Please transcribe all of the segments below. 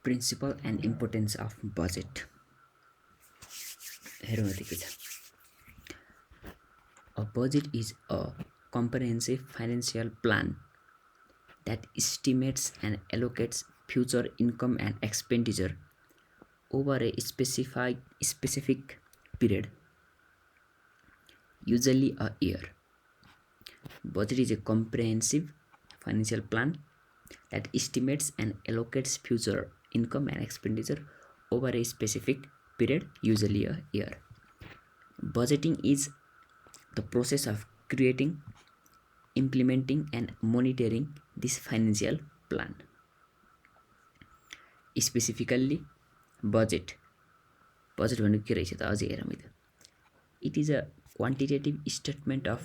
Principle and importance of budget. हेरौँ त के छ। A budget is a comprehensive financial plan that estimates and allocates future income and expenditure over a specific period, usually a year. Budget is a comprehensive financial plan that estimates and allocates future income and expenditure over a specific period, usually a year. Budgeting is the process of creating, implementing and monitoring this financial plan. Specifically, budget भनेको के रहेछ त अझै हेरौँ है त। It is a quantitative statement of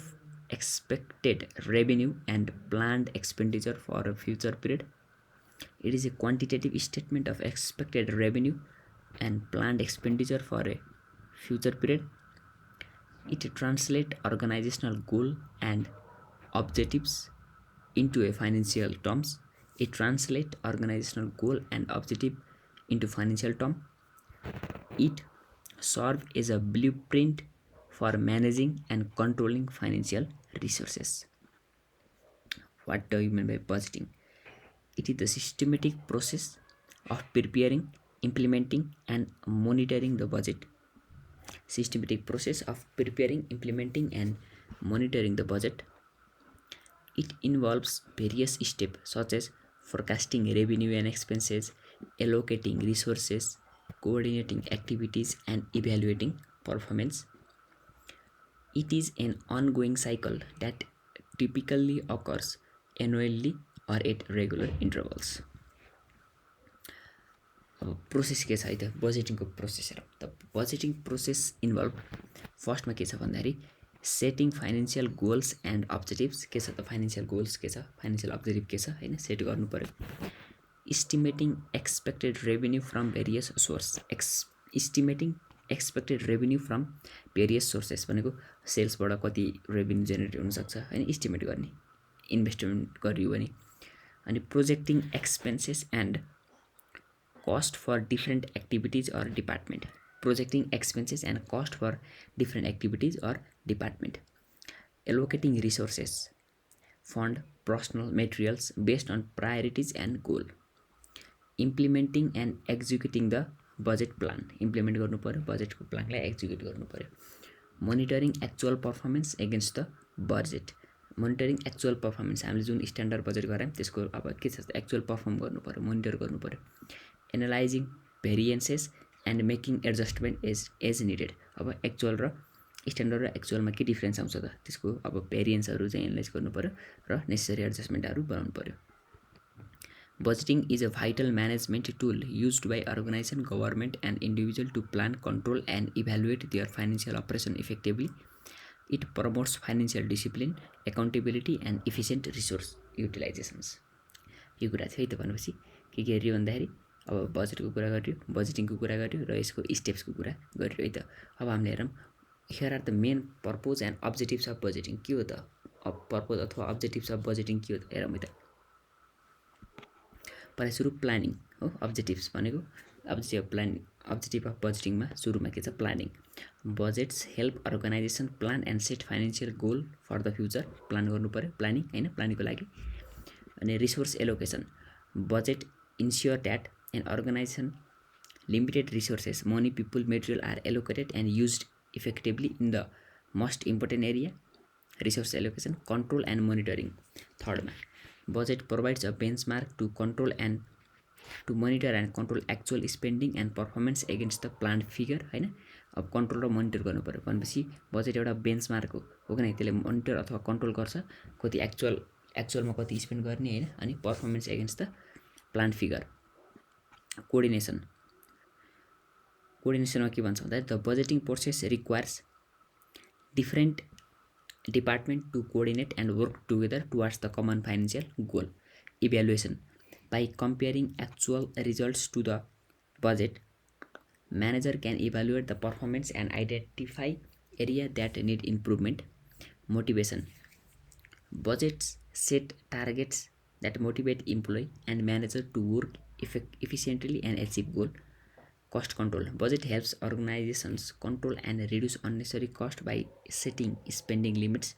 expected revenue and planned expenditure for a future period. It is a quantitative statement of expected revenue and planned expenditure for a future period. It translates organizational goal and objectives into a financial terms. It translates organizational goal and objective into financial term. It serves as a blueprint for managing and controlling financial resources. What do you mean by budgeting? It is the systematic process of preparing, implementing and monitoring the budget. Systematic process of preparing, implementing and monitoring the budget. It involves various steps such as forecasting revenue and expenses, allocating resources, coordinating activities and evaluating performance. It is an ongoing cycle that typically occurs annually or at regular intervals. अब process के छ है त बजेटिङको process हेरौँ त। Budgeting process involve फर्स्टमा के छ भन्दाखेरि setting financial goals and objectives. के छ त फाइनेन्शियल गोल्स के छ, फाइनेन्शियल अब्जेक्टिभ के छ हैन, सेट गर्नु पर्यो। Estimating expected revenue from various source. Estimating expected revenue from various sources भनेको सेल्सबाट कति रेभेन्यू जेनेरेट हुनसक्छ हैन, इस्टिमेट गर्ने इन्भेस्टमेन्ट गरियो भने। अनि projecting expenses and cost for different activities or department. Projecting expenses and cost for different activities or department. Allocating resources, fund personal materials based on priorities and goal. Implementing and executing the budget plan. Implement गर्नु पर्यो बजेटको प्लानलाई execute गर्नु पर्यो। Monitoring actual performance against the budget. Monitoring actual performance, हामीले जुन standard budget गरायौं त्यसको अब के छ त एक्चुअल परफर्म गर्नु पर्यो, मोनिटर गर्नु पर्यो। Analyzing variances and making adjustment as needed. अब एक्चुअल र स्ट्यान्डर्ड र एक्चुअलमा के डिफरेन्स आउँछ त त्यसको अब भेरिएन्सहरु चाहिँ एनालाइज गर्नु पर्यो र नेसेसरी एडजस्टमेन्टहरु बनाउनु पर्यो। Budgeting is a vital management tool used by organization, government and individual to plan, control and evaluate their financial operation effectively. It promotes financial discipline, accountability and efficient resource utilizations. यो कुरा चाहिँ त भनेपछि के हेर्यो भन्दाखेरि अब बजेटको कुरा गर्यो, बजेटिङको कुरा गर्यो र यसको स्टेप्सको कुरा गर्यो है त। अब हामीले हेरौँ here are the main purpose and objectives of budgeting. के हो त अब पर्पज अथवा अब्जेक्टिभ्स अफ बजेटिङ के हो त हेरौँ है त। पहिला सुरु प्लानिङ हो। अब्जेक्टिभ्स भनेको अब्जेक्टिभ अफ बजेटिङमा सुरुमा के छ planning. Budgets help organization plan and set financial goal for the future. Plan गर्नु पर्यो प्लानिङ हैन, प्लानिङको लागि। अनि resource allocation, budget ensure that an organization limited resources, money, people, material are allocated and used effectively in the most important area. Resource allocation, control and monitoring. Third, budget provides a benchmark to control and to monitor and control actual spending and performance against the planned figure हैन। अब control र monitor गर्नु पर्यो भनेपछि budget एउटा benchmark हो कि त्यसले मोनिटर अथवा कन्ट्रोल गर्छ कति एक्चुअलमा कति स्पेन्ड गर्ने हैन, अनि performance against the planned figure. कोर्डिनेसनमा के भन्छ भन्दा the budgeting process requires different department to coordinate and work together towards the common financial goal. Evaluation, by comparing actual results to the budget manager can evaluate the performance and identify area that need improvement. Motivation, budgets set targets that motivate employee and manager to work efficiently and achieve goal. Cost control. Budget helps organizations control and reduce unnecessary cost by setting spending limits.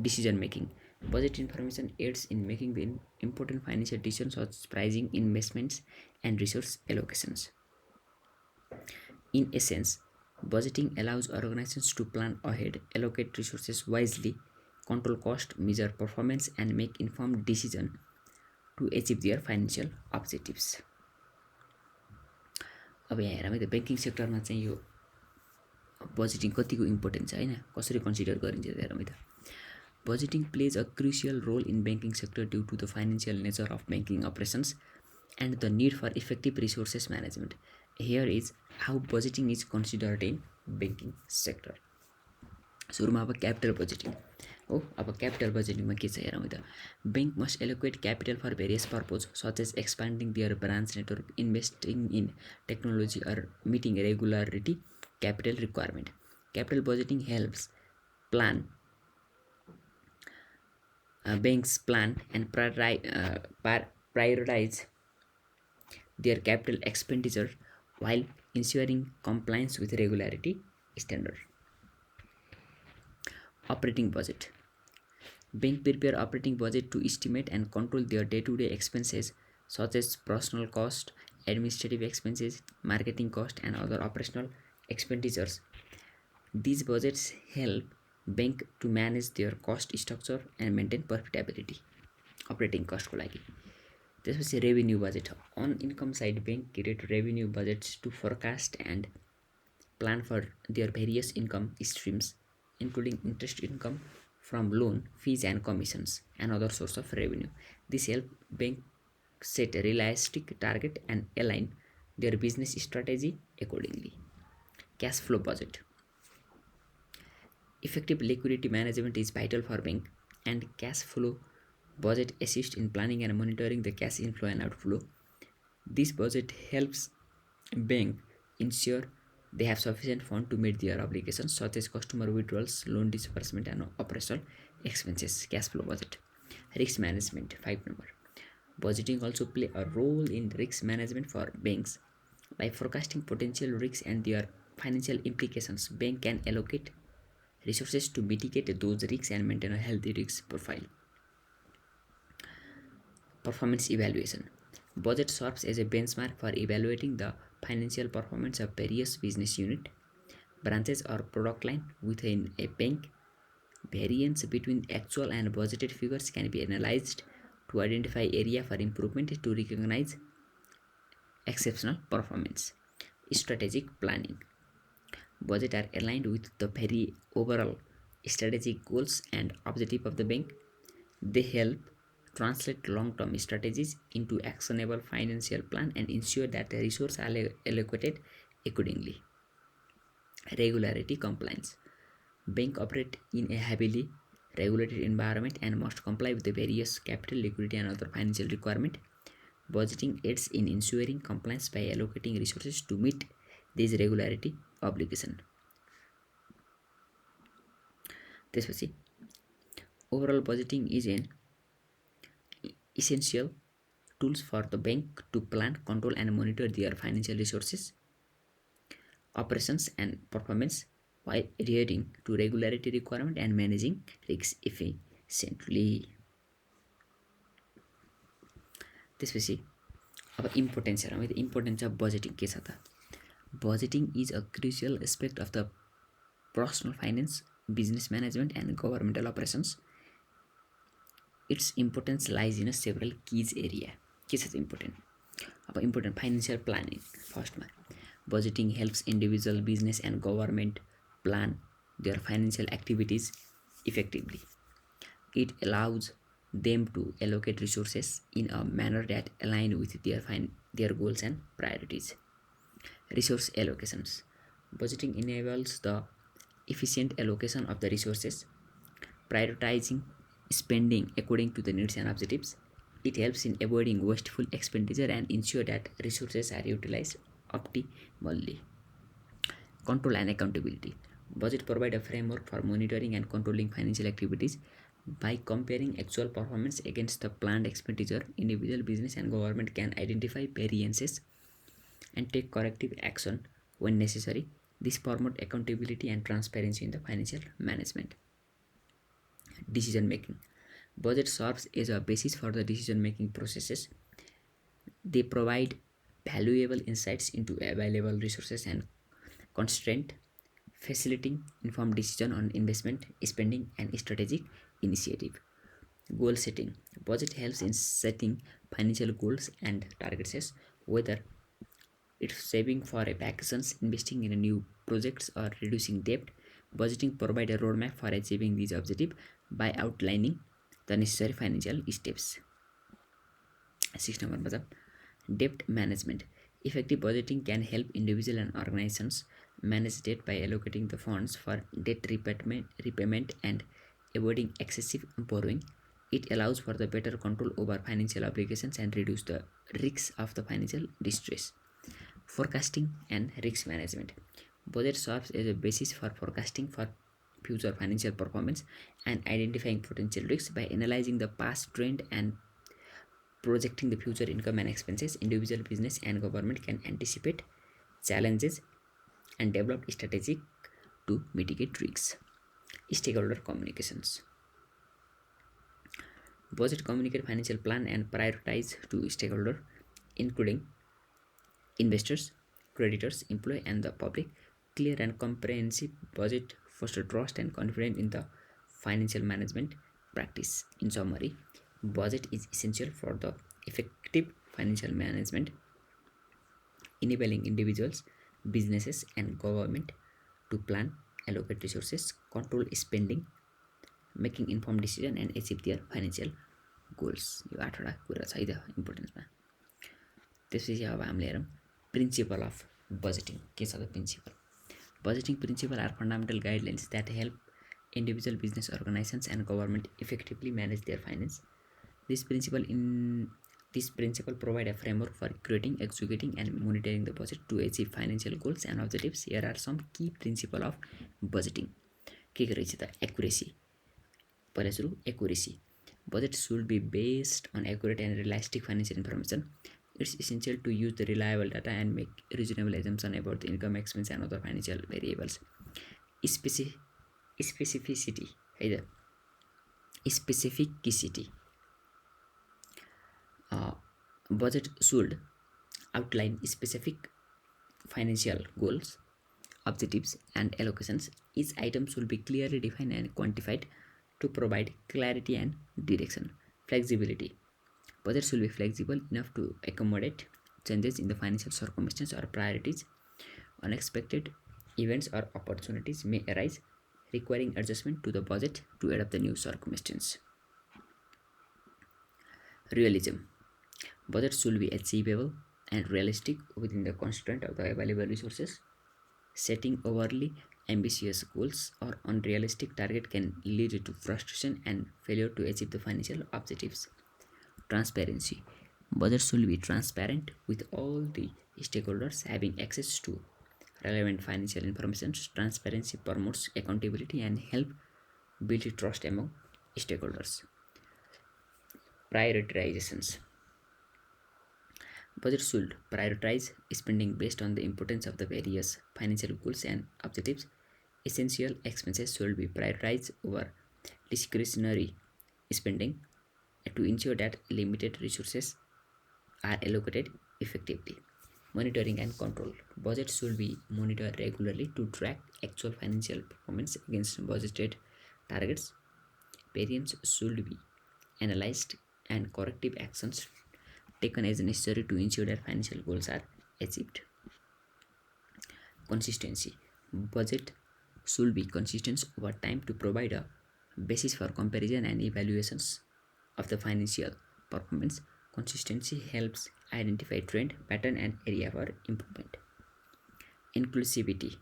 Decision making. Budget information aids in making the important financial decisions such as pricing, investments, and resource allocations. In essence, budgeting allows organizations to plan ahead, allocate resources wisely, control cost, measure performance, and make informed decisions to achieve their financial objectives. अब यहाँ हेरौँ है त banking सेक्टरमा चाहिँ यो budgeting कतिको important छ हैन, कसरी कन्सिडर गरिन्छ हेरौँ है त. Budgeting plays a crucial role in banking sector due to the financial nature of banking operations and the need for effective resources management. Here is how budgeting is considered in banking sector. सुरुमा अब capital budgeting हो. अब capital बजेटिङमा के छ हेरौँ है त. Bank must allocate capital for various purpose such as expanding their branch network, investing in technology or meeting regularity capital requirement. Capital budgeting helps plan banks plan and prioritize their capital expenditure while ensuring compliance with regularity standard. Operating budget. Bank prepare operating budget to estimate and control their day-to-day expenses such as personal cost, administrative expenses, marketing cost, and other operational expenditures. These budgets help bank to manage their cost structure and maintain profitability. Operating cost को लागि. त्यसपछि revenue budget. On income side, bank create revenue budgets to forecast and plan for their various income streams, including interest income from loan, fees and commissions, and other source of revenue. This help bank set a realistic target and align their business strategy accordingly. Cash flow budget. Effective liquidity management is vital for bank, and cash flow budget assists in planning and monitoring the cash inflow and outflow. This budget helps bank ensure they have sufficient fund to meet their obligations such as customer withdrawals, loan disbursement and operational expenses. Cash flow budget. Risk management 5 number. Budgeting also play a role in risk management for banks. By forecasting potential risks and their financial implications, bank can allocate resources to mitigate those risks and maintain a healthy risk profile. Performance evaluation. Budget serves as a benchmark for evaluating the financial performance of various business unit, branches or product line within a bank. Variance between actual and budgeted figures can be analyzed to identify area for improvement to recognize exceptional performance. Strategic planning. Budget are aligned with the very overall strategic goals and objective of the bank. They help translate long-term strategies into actionable financial plan and ensure that the resources are allocated accordingly. Regularity compliance. Bank operate in a heavily regulated environment and must comply with the various capital, liquidity and other financial requirements. Budgeting aids in ensuring compliance by allocating resources to meet these regularity obligation. त्यसपछि overall budgeting is an essential tools for the bank to plan, control and monitor their financial resources, operations and performance while adhering to regularity requirement and managing risks efficiently. त्यसपछि अब importance हेरौँ है त. Importance of budgeting के छ त. Budgeting is a crucial aspect of the personal finance, business management and governmental operations. Its importance lies in several key area. के छ इम्पोर्टेन्ट. अब इम्पोर्टेन्ट फाइनेन्शियल प्लानिङ फर्स्टमा. Budgeting helps individual, business and government plan their financial activities effectively. It allows them to allocate resources in a manner that align with their goals and priorities. Resource allocations. Budgeting enables the efficient allocation of the resources, prioritizing spending according to the needs and objectives. It helps in avoiding wasteful expenditure and ensure that resources are utilized optimally. Control and accountability. Budget provide a framework for monitoring and controlling financial activities. By comparing actual performance against the planned expenditure, individual business and government can identify variances and take corrective action when necessary. This promotes accountability and transparency in the financial management. Decision making. Budget serves as a basis for the decision making processes. They provide valuable insights into available resources and constraint, facilitating informed decision on investment, spending, and strategic initiative. Goal setting. Budget helps in setting financial goals and targets, whether it's saving for a vacations, investing in a new projects, or reducing debt. Budgeting provide a roadmap for achieving these objectives by outlining the necessary financial steps. 6 number debt management. Effective budgeting can help individuals and organizations manage debt by allocating the funds for debt repayment and avoiding excessive borrowing. It allows for the better control over financial obligations and reduce the risks of the financial distress. Forecasting and risk management. Budget serves as a basis for forecasting for future financial performance and identifying potential risks. By analyzing the past trend and projecting the future income and expenses, individual business and government can anticipate challenges and develop strategies to mitigate risks. Stakeholder communications. Budget communicate financial plan and prioritize to stakeholders, including investors, creditors, employee, and the public. Clear and comprehensive budget foster trust and confidence in the financial management practice. In summary, budget is essential for the effective financial management, enabling individuals, businesses, and government to plan, allocate resources, control spending, making informed decision, and achieve their financial goals. यो 8वटा कुरा छ है त इम्पोर्टेन्समा। त्यसपछि अब हामीले हेरौँ principal of budgeting. के छ त principle? Budgeting principle are fundamental guidelines that help individual business organizations and government effectively manage their finance. This principle provide a framework for creating, executing, and monitoring the budget to achieve financial goals and objectives. Here are some key principles of budgeting. के रहेछ त? accuracy. पहिला सुरु accuracy. Budget should be based on accurate and realistic financial information. It's essential to use the reliable data and make reasonable assumptions about the income, expense, and other financial variables. Specificity. Specificity. Budget should outline specific financial goals, objectives, and allocations. Each item should be clearly defined and quantified to provide clarity and direction. Flexibility. Budget should be flexible enough to accommodate changes in the financial circumstances or priorities. Unexpected events or opportunities may arise, requiring adjustment to the budget to adapt the new circumstances. Realism. Budget should be achievable and realistic within the constraint of the available resources. Setting overly ambitious goals or unrealistic target can lead to frustration and failure to achieve the financial objectives. Transparency. Budget should be transparent with all the stakeholders having access to relevant financial information. Transparency promotes accountability and help build trust among stakeholders. Prioritizations. Budget should prioritize spending based on the importance of the various financial goals and objectives. Essential expenses should be prioritized over discretionary spending to ensure that limited resources are allocated effectively. Monitoring and control. Budget should be monitored regularly to track actual financial performance against budgeted targets. Variance should be analyzed and corrective actions taken as necessary to ensure that financial goals are achieved. Consistency. Budget should be consistent over time to provide a basis for comparison and evaluations of the financial performance. Consistency helps identify trend, pattern, and area for improvement. Inclusivity.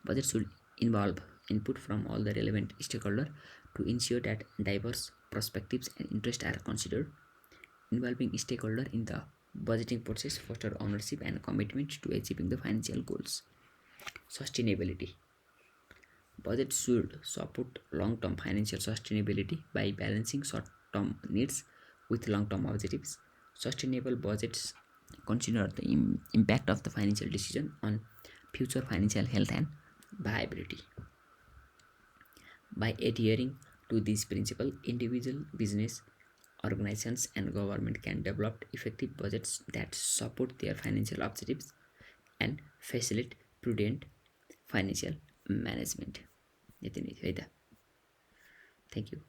Budget should involve input from all the relevant stakeholders to ensure that diverse perspectives and interests are considered. Involving stakeholders in the budgeting process fosters ownership and commitment to achieving the financial goals. Sustainability. Budget should support long-term financial sustainability by balancing short-term needs with long-term objectives. Sustainable budgets consider the impact of the financial decision on future financial health and viability. By adhering to this principle, individual business organizations and government can develop effective budgets that support their financial objectives and facilitate prudent financial management. यति नै थियो है त. Thank you.